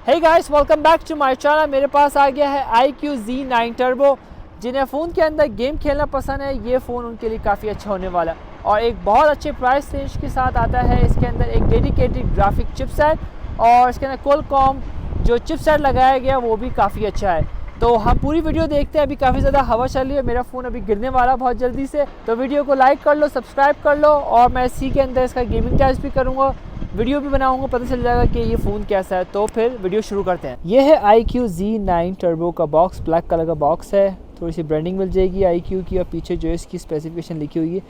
Hey guys, welcome back to my channel. मेरे पास आ गया है iQOO Z9 टर्बो। जिन्हें फ़ोन के अंदर गेम खेलना पसंद है, ये फ़ोन उनके लिए काफ़ी अच्छा होने वाला है और एक बहुत अच्छे प्राइस रेंज के साथ आता है। इसके अंदर एक डेडिकेटेड ग्राफिक चिपसेट और इसके अंदर क्वालकॉम जो चिपसेट लगाया गया वो भी काफ़ी अच्छा है। तो हम पूरी वीडियो देखते हैं। अभी काफ़ी ज़्यादा हवा चल रही है, मेरा फ़ोन अभी गिरने वाला बहुत जल्दी से। तो वीडियो को लाइक कर लो, सब्सक्राइब कर लो और मैं इसी के अंदर इसका गेमिंग टेस्ट भी करूँगा, वीडियो भी बनाऊंगा, पता चल जाएगा कि ये फ़ोन कैसा है। तो फिर वीडियो शुरू करते हैं। ये है iQOO Z9 टर्बो का बॉक्स, ब्लैक कलर का बॉक्स है। थोड़ी सी ब्रांडिंग मिल जाएगी iQOO की और पीछे जो है इसकी स्पेसिफिकेशन लिखी हुई है,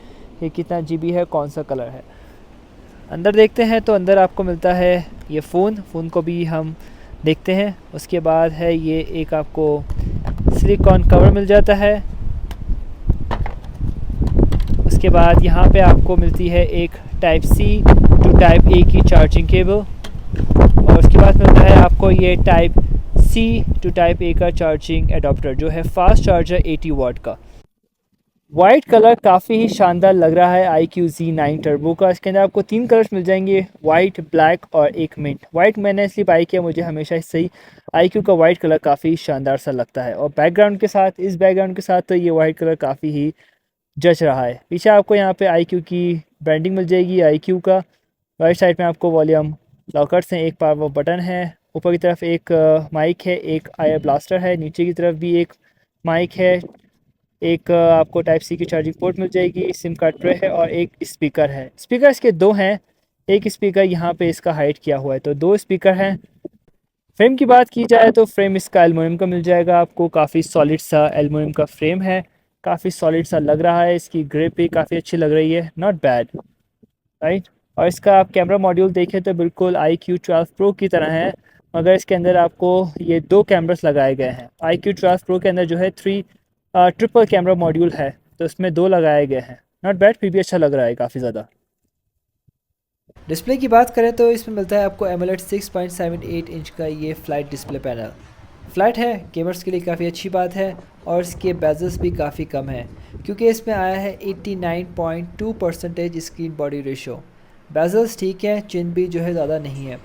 ये कितना GB है, कौन सा कलर है। अंदर देखते हैं तो अंदर आपको मिलता है ये फ़ोन को भी हम देखते हैं। उसके बाद है ये एक आपको सिलिकॉन कवर मिल जाता है। उसके बाद यहाँ पे आपको मिलती है एक type C to type A की चार्जिंग केबल और उसके बाद मिलता है आपको ये type C to type A का चार्जिंग एडाप्टर जो है फास्ट चार्जर 80 वाट का। वाइट कलर काफ़ी ही शानदार लग रहा है iQOO Z9 टर्बो का। इसके अंदर आपको 3 कलर्स मिल जाएंगे, वाइट, ब्लैक और एक मिंट। वाइट मैंने इसलिए बाई किया, मुझे हमेशा इससे ही iQOO का वाइट कलर काफ़ी शानदार सा लगता है और बैकग्राउंड के साथ, इस बैकग्राउंड के साथ तो ये वाइट कलर काफ़ी ही जच रहा है। पीछे आपको यहाँ पे iQOO की ब्रांडिंग मिल जाएगी iQOO का। राइट साइड में आपको वॉल्यूम लॉकर्स हैं, एक पावर बटन है, ऊपर की तरफ एक माइक है, एक आयर ब्लास्टर है, नीचे की तरफ भी एक माइक है, एक आपको टाइप C की चार्जिंग पोर्ट मिल जाएगी, सिम कार्ड ट्रे है और एक स्पीकर है। स्पीकर इसके दो हैं, एक स्पीकर यहाँ पे इसका हाइड किया हुआ है, तो दो स्पीकर हैं। फ्रेम की बात की जाए तो फ्रेम इसका एल्युमिनियम का मिल जाएगा आपको, काफ़ी सॉलिड सा एल्युमिनियम का फ्रेम है, काफ़ी सॉलिड सा लग रहा है। इसकी ग्रिप भी काफ़ी अच्छी लग रही है, नॉट बैड, राइट। और इसका आप कैमरा मॉड्यूल देखें तो बिल्कुल iQOO 12 Pro की तरह है, मगर इसके अंदर आपको ये दो कैमरास लगाए गए हैं। iQOO 12 Pro के अंदर जो है ट्रिपल कैमरा मॉड्यूल है, तो इसमें दो लगाए गए हैं। नॉट बैड, फिर भी अच्छा लग रहा है काफ़ी ज़्यादा। डिस्प्ले की बात करें तो इसमें मिलता है आपको AMOLED 6.78 इंच का ये फ्लैट डिस्प्ले पैनल। फ्लैट है, गेमर्स के लिए काफ़ी अच्छी बात है और इसके बेजल्स भी काफ़ी कम है क्योंकि इसमें आया है 89.2% स्क्रीन बॉडी रेशो। बेजल्स ठीक है, चिन भी जो है ज़्यादा नहीं है।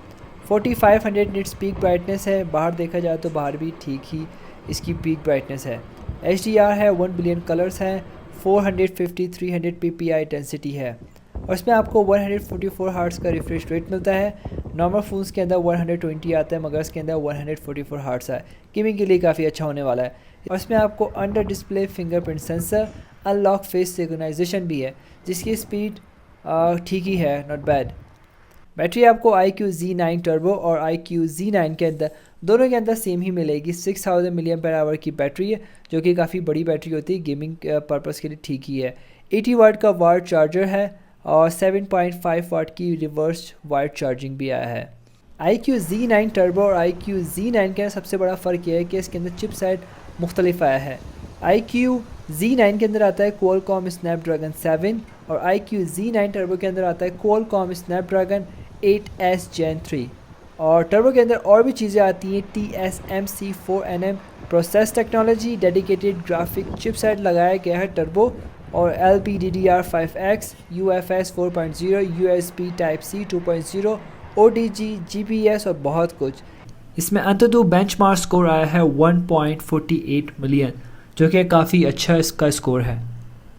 4500 निट्स पीक ब्राइटनेस है, बाहर देखा जाए तो बाहर भी ठीक ही इसकी पीक ब्राइटनेस है। HDR है, 1 बिलियन कलर्स हैं, 450-300 ppi इंटेंसिटी है और इसमें आपको 144 हर्ट्ज़ का रिफ्रेश रेट मिलता है। नॉर्मल फ़ोन्स के अंदर 120 आता है, मगर इसके अंदर 144 हर्ट्ज़ है। गेमिंग के लिए काफ़ी अच्छा होने वाला है और इसमें आपको under display fingerprint sensor, unlock face synchronization भी है, जिसकी स्पीड ठीक ही है, नॉट बैड। बैटरी आपको iQOO Z9 टर्बो और iQOO Z9 के अंदर, दोनों के अंदर सेम ही मिलेगी। 6000 mAh की बैटरी है, जो कि काफ़ी बड़ी बैटरी होती है, गेमिंग पर्पज़ के लिए ठीक ही है। 80 वाट का वाट चार्जर है और 7.5 वाट की रिवर्स वाट चार्जिंग भी आया है। iQOO Z9 टर्बो और iQOO Z9 के सबसे बड़ा फ़र्क यह है कि इसके अंदर चिपसेट मुख्तलिफ आया है। iQOO Z9 के अंदर आता है Qualcomm Snapdragon 7 और iQOO Z9 टर्बो के अंदर आता है Qualcomm Snapdragon 8S Gen 3। और टर्बो के अंदर और भी चीज़ें आती हैं, TSMC 4nm process technology, dedicated graphic chipset लगाया गया है टर्बो और LPDDR5X, UFS 4.0, USB Type-C 2.0, OTG, GPS और बहुत कुछ। इसमें अंततः बेंचमार्क स्कोर आया है 1.48 मिलियन, जो कि काफ़ी अच्छा इसका स्कोर है।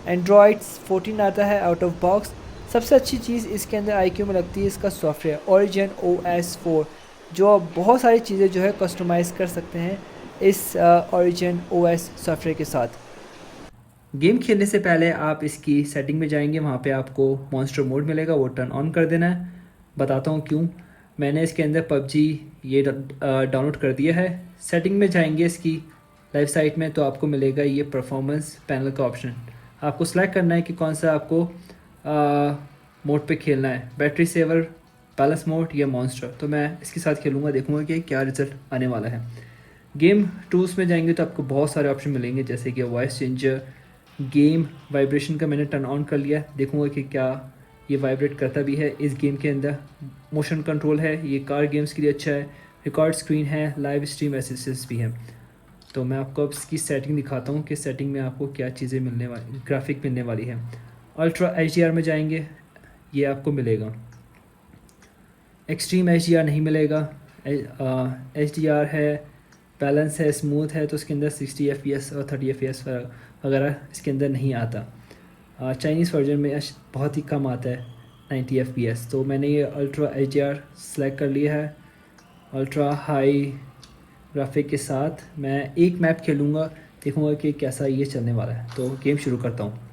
एंड्रॉयड 14 आता है आउट ऑफ बॉक्स। सबसे अच्छी चीज़ इसके अंदर iQOO में लगती है इसका सॉफ्टवेयर Origin OS 4, जो आप बहुत सारी चीज़ें जो है कस्टमाइज़ कर सकते हैं इस Origin OS सॉफ्टवेयर के साथ। गेम खेलने से पहले आप इसकी सेटिंग में जाएंगे, वहाँ पे आपको मॉन्स्टर मोड मिलेगा, वो टर्न ऑन कर देना है। बताता हूँ क्यों। मैंने इसके अंदर PUBG ये डाउनलोड कर दिया है। सेटिंग में जाएंगे इसकी लाइव साइट में, तो आपको मिलेगा ये परफॉर्मेंस पैनल का ऑप्शन। आपको सेलेक्ट करना है कि कौन सा आपको मोड पे खेलना है, बैटरी सेवर, बैलेंस मोड या मॉन्स्टर। तो मैं इसके साथ खेलूँगा, देखूँगा कि क्या रिजल्ट आने वाला है। गेम टूल्स में जाएंगे तो आपको बहुत सारे ऑप्शन मिलेंगे, जैसे कि वॉइस चेंजर, गेम वाइब्रेशन का मैंने टर्न ऑन कर लिया, देखूँगा कि क्या ये वाइब्रेट करता भी है इस गेम के अंदर। मोशन कंट्रोल है, ये कार गेम्स के लिए अच्छा है। रिकॉर्ड स्क्रीन है, लाइव स्ट्रीम असिस्टेंस भी है। तो मैं आपको अब इसकी सेटिंग दिखाता हूँ कि सेटिंग में आपको क्या चीज़ें मिलने वाली, ग्राफिक मिलने वाली है। अल्ट्रा HDR में जाएंगे, ये आपको मिलेगा। एक्सट्रीम HDR नहीं मिलेगा, HDR है, बैलेंस है, स्मूथ है, तो इसके अंदर 60 FPS और 30 FPS वगैरह इसके अंदर नहीं आता। चाइनीज़ वर्जन में बहुत ही कम आता है 90 FPS। तो मैंने ये अल्ट्रा HDR सेलेक्ट कर लिया है। अल्ट्रा हाई ग्राफिक के साथ मैं एक मैप खेलूँगा, देखूँगा कि कैसा ये चलने वाला है। तो गेम शुरू करता हूँ।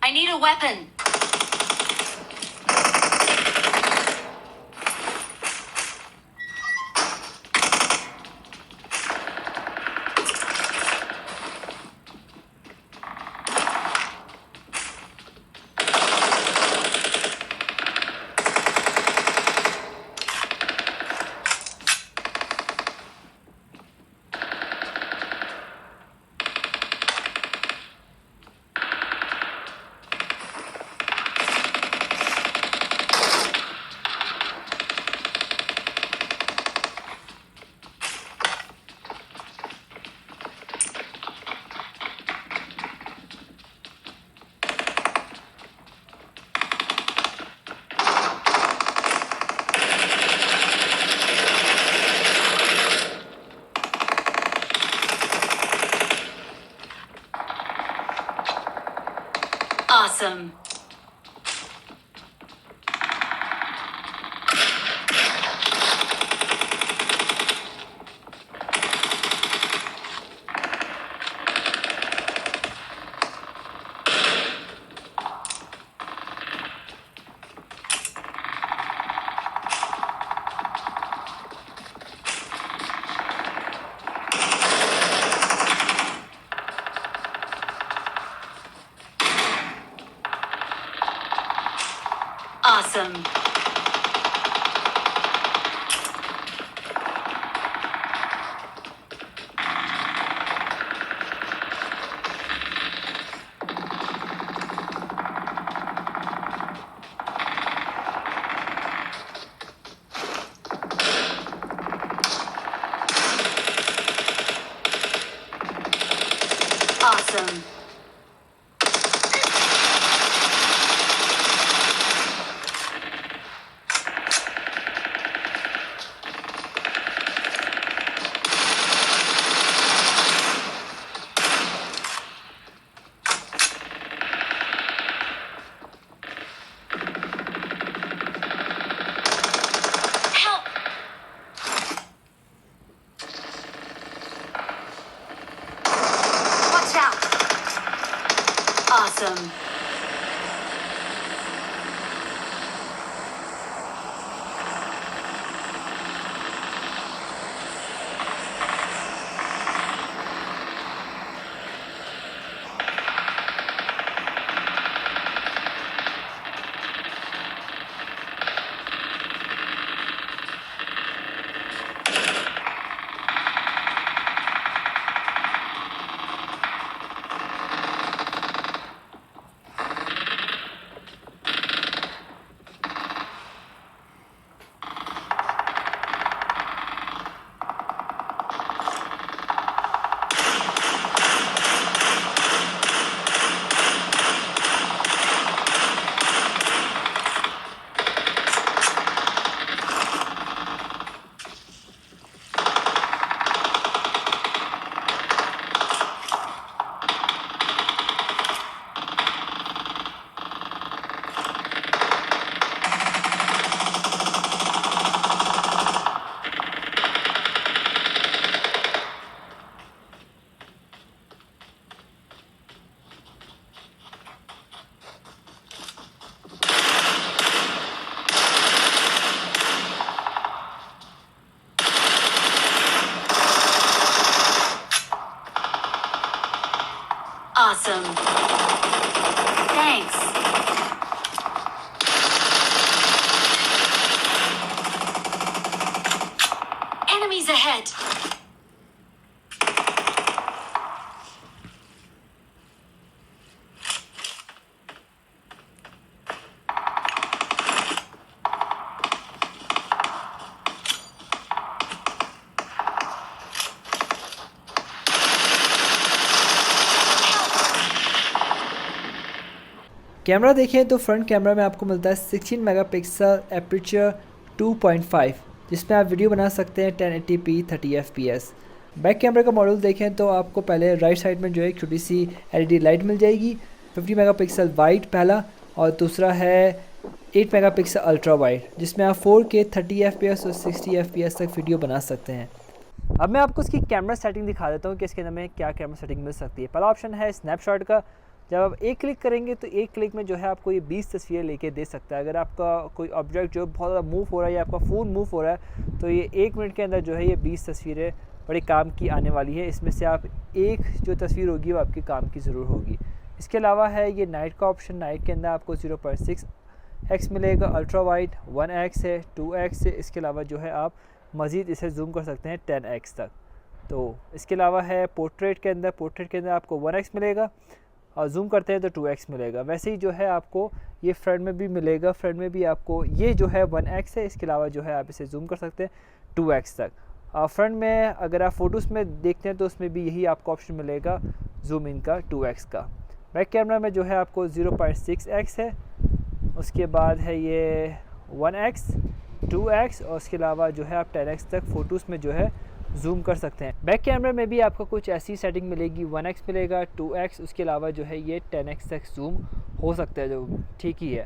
I need a weapon. Awesome. Awesome. Awesome. Help! Watch out! Awesome. Thanks. Enemies ahead. Camera देखें तो फ्रंट कैमरा में आपको मिलता है 16 मेगापिक्सल एपर्चर 2.5, जिसमें आप वीडियो बना सकते हैं 1080p 30 fps। बैक कैमरा का मॉडल देखें तो आपको पहले राइट साइड में जो है एक छोटी सी एलईडी लाइट मिल जाएगी, 50 मेगापिक्सल वाइड पहला, और दूसरा है 8 मेगापिक्सल अल्ट्रा वाइड, जिसमें आप 4K 30 fps और 60 fps तक वीडियो बना सकते हैं। अब मैं आपको इसकी कैमरा सेटिंग दिखा देता हूँ कि इसके अंदर में क्या कैमरा सेटिंग मिल सकती है। पहला ऑप्शन है स्नैपशॉट का। जब आप एक क्लिक करेंगे तो एक क्लिक में जो है आपको ये 20 तस्वीरें लेके दे सकता है। अगर आपका कोई ऑब्जेक्ट जो बहुत ज़्यादा मूव हो रहा है या आपका फ़ोन मूव हो रहा है तो ये 1 मिनट के अंदर जो है ये 20 तस्वीरें बड़े काम की आने वाली है। इसमें से आप एक जो तस्वीर होगी वो आपके काम की ज़रूर होगी। इसके अलावा है ये नाइट का ऑप्शन। नाइट के अंदर आपको 0.6x मिलेगा, अल्ट्रा वाइड 1x है, 2x है। इसके अलावा जो है आप मज़ीद इसे जूम कर सकते हैं 10x तक। तो इसके अलावा है पोर्ट्रेट के अंदर आपको 1x मिलेगा और जूम करते हैं तो 2x मिलेगा। वैसे ही जो है आपको ये फ्रंट में भी मिलेगा, फ्रंट में भी आपको ये जो है 1x है। इसके अलावा जो है आप इसे जूम कर सकते हैं 2x तक। फ्रंट में अगर आप फ़ोटोज़ में देखते हैं तो उसमें भी यही आपको ऑप्शन मिलेगा जूम इन का 2x का। बैक कैमरा में जो है आपको 0.6x है, उसके बाद है ये 1x, 2x और उसके अलावा जो है आप 10x तक फ़ोटोज़ में जो है जूम कर सकते हैं। बैक कैमरा में भी आपको कुछ ऐसी सेटिंग मिलेगी, 1x मिलेगा, 2x, उसके अलावा जो है ये 10x तक जूम हो सकता है, जो ठीक ही है।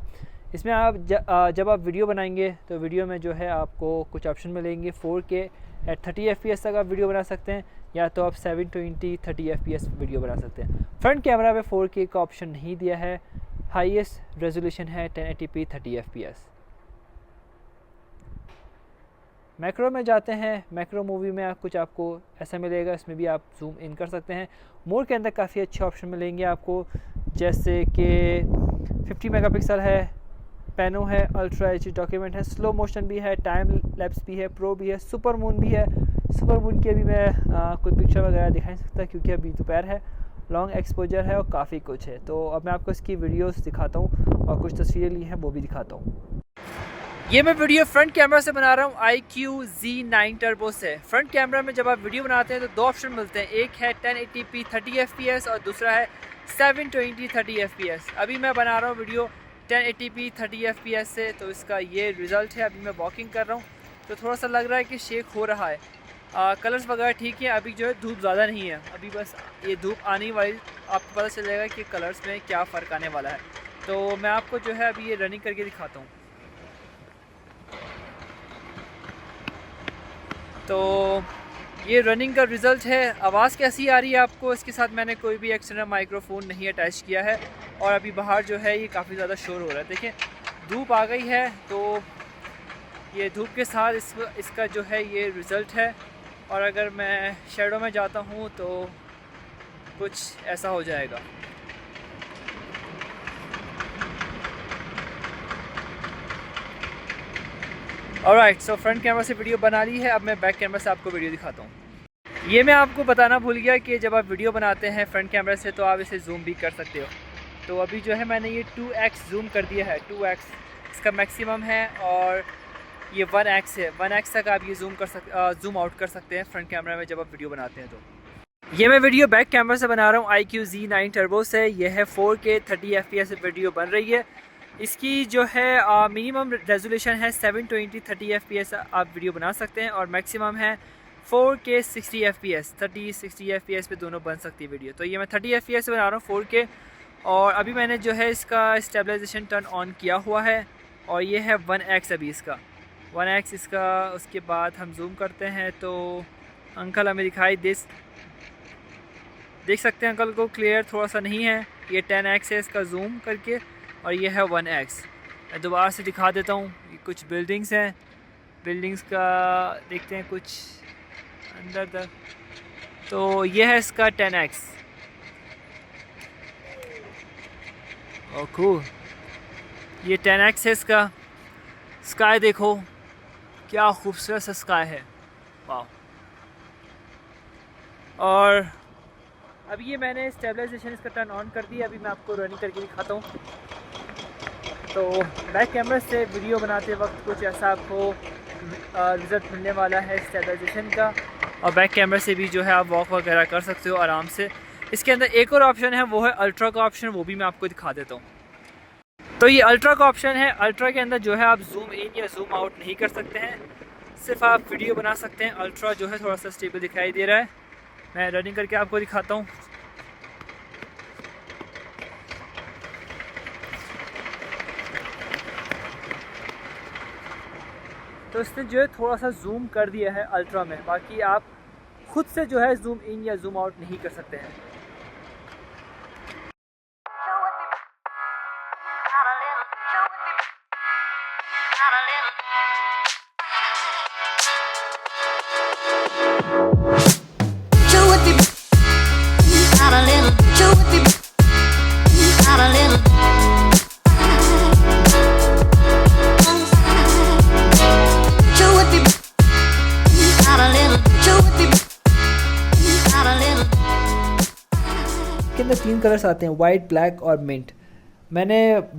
इसमें आप जब आप वीडियो बनाएंगे तो वीडियो में जो है आपको कुछ ऑप्शन मिलेंगे। 4K at 30 fps तक आप वीडियो बना सकते हैं, या तो आप 720 30 fps वीडियो बना सकते हैं। फ्रंट कैमरा में 4K का ऑप्शन नहीं दिया है, हाईएस्ट रेजोल्यूशन है 1080p 30 fps। मैक्रो में जाते हैं। मैक्रो मूवी में कुछ आपको ऐसा मिलेगा, इसमें भी आप जूम इन कर सकते हैं। मोड के अंदर काफ़ी अच्छे ऑप्शन मिलेंगे आपको, जैसे कि 50 मेगापिक्सल है, पैनो है, अल्ट्रा एच डॉक्यूमेंट है, स्लो मोशन भी है, टाइम लैप्स भी है, प्रो भी है, सुपर मून भी है। सुपर मून की अभी मैं कोई पिक्चर वगैरह दिखा नहीं सकता क्योंकि अभी दोपहर है, लॉन्ग एक्सपोजर है और काफ़ी कुछ है। तो अब मैं आपको इसकी वीडियोस दिखाता हूँ और कुछ तस्वीरें ली हैं वो भी दिखाता हूँ। ये मैं वीडियो फ्रंट कैमरा से बना रहा हूँ iQOO Z9 टर्बो से। फ्रंट कैमरा में जब आप वीडियो बनाते हैं तो दो ऑप्शन मिलते हैं, एक है 1080p 30 fps और दूसरा है 720 30 fps। अभी मैं बना रहा हूँ वीडियो 1080p 30 fps से, तो इसका ये रिज़ल्ट है। अभी मैं वॉकिंग कर रहा हूँ तो थोड़ा सा लग रहा है कि शेक हो रहा है। कलर्स वगैरह ठीक है। अभी जो है धूप ज़्यादा नहीं है, अभी बस ये धूप आने वाली, आपको पता चल जाएगा कि कलर्स में क्या फ़र्क आने वाला है। तो मैं आपको जो है अभी ये रनिंग करके दिखाता हूँ। तो ये रनिंग का रिज़ल्ट है। आवाज़ कैसी आ रही है आपको, इसके साथ मैंने कोई भी एक्सटर्नल माइक्रोफोन नहीं अटैच किया है। और अभी बाहर जो है ये काफ़ी ज़्यादा शोर हो रहा है। देखिए धूप आ गई है, तो ये धूप के साथ इसका जो है ये रिज़ल्ट है। और अगर मैं शैडो में जाता हूँ तो कुछ ऐसा हो जाएगा। ऑलराइट, सो फ्रंट कैमरा से वीडियो बना ली है। अब मैं बैक कैमरा से आपको वीडियो दिखाता हूँ। ये मैं आपको बताना भूल गया कि जब आप वीडियो बनाते हैं फ्रंट कैमरा से तो आप इसे जूम भी कर सकते हो। तो अभी जो है मैंने ये 2x जूम कर दिया है, 2x इसका मैक्सिमम है, और ये 1x है, 1x तक आप ये जूम आउट कर सकते हैं फ्रंट कैमरा में जब आप वीडियो बनाते हैं। तो ये मैं वीडियो बैक कैमरा से बना रहा हूँ iQOO Z9 टर्बो से। ये है 4K 30 fps वीडियो बन रही है। इसकी जो है मिनिमम रेजोल्यूशन है 720 30 fps आप वीडियो बना सकते हैं, और मैक्सिमम है 4K 60 fps, 30-60 fps पे दोनों बन सकती है वीडियो। तो ये मैं 30 fps बना रहा हूँ 4K, और अभी मैंने जो है इसका स्टेबलाइजेशन टर्न ऑन किया हुआ है, और ये है 1x अभी इसका 1x इसका। उसके बाद हम जूम करते हैं तो अंकल हमें दिखाई देख सकते हैं, अंकल को क्लियर थोड़ा सा नहीं है। ये 10x है इसका जूम करके, और ये है 1x। मैं दोबारा से दिखा देता हूँ। ये कुछ बिल्डिंग्स हैं, बिल्डिंग्स का देखते हैं कुछ अंदर तक। तो ये है इसका 10x। और कूल। ये 10x है इसका। स्काई देखो क्या खूबसूरत सा स्काई है, वाह। और अब ये मैंने स्टेबलाइजेशन इसका टर्न ऑन कर दिया। अभी मैं आपको रनिंग करके दिखाता हूँ। तो बैक कैमरा से वीडियो बनाते वक्त कुछ ऐसा आपको रिज़ल्ट मिलने वाला है स्टेबलाइजेशन का। और बैक कैमरा से भी जो है आप वॉक वगैरह कर सकते हो आराम से। इसके अंदर एक और ऑप्शन है, वो है अल्ट्रा का ऑप्शन, वो भी मैं आपको दिखा देता हूँ। तो ये अल्ट्रा का ऑप्शन है। अल्ट्रा के अंदर जो है आप जूम इन या जूम आउट नहीं कर सकते हैं, सिर्फ आप वीडियो बना सकते हैं। अल्ट्रा जो है थोड़ा सा स्टेबल दिखाई दे रहा है। मैं रनिंग करके आपको दिखाता हूँ। तो इसने जो है थोड़ा सा जूम कर दिया है अल्ट्रा में, बाकी आप खुद से जो है जूम इन या जूम आउट नहीं कर सकते हैं। के अंदर 3 कलर्स आते हैं, वाइट, ब्लैक और मिंट। मैंने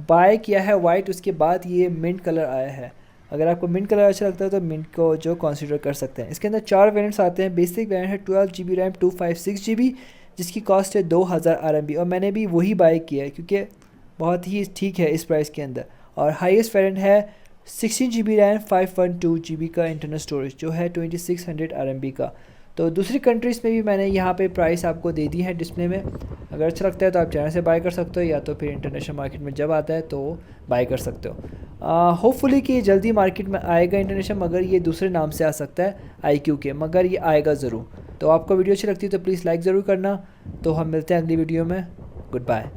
बाय किया है वाइट, उसके बाद ये मिंट कलर आया है। अगर आपको मिंट कलर अच्छा लगता है तो मिंट को जो कंसीडर कर सकते हैं। इसके अंदर 4 वेरिएंट्स आते हैं। बेसिक वेरिएंट है 12 GB रैम 256 GB, जिसकी कॉस्ट है 2000 RMB। और मैंने भी वही बाय किया है क्योंकि बहुत ही ठीक है इस प्राइस के अंदर। और हाईएस्ट वेरिएंट है 16 GB रैम 512 GB का इंटरनल स्टोरेज, जो है 2600 RMB का। तो दूसरी कंट्रीज़ में भी मैंने यहाँ पे प्राइस आपको दे दी है डिस्प्ले में। अगर अच्छा लगता है तो आप चाइना से बाय कर सकते हो, या तो फिर इंटरनेशनल मार्केट में जब आता है तो बाय कर सकते हो। होपफुली कि जल्दी मार्केट में आएगा इंटरनेशनल, मगर ये दूसरे नाम से आ सकता है IQ के, मगर ये आएगा ज़रूर। तो आपको वीडियो अच्छी लगती है तो प्लीज़ लाइक ज़रूर करना। तो हम मिलते हैं अगली वीडियो में। Good bye.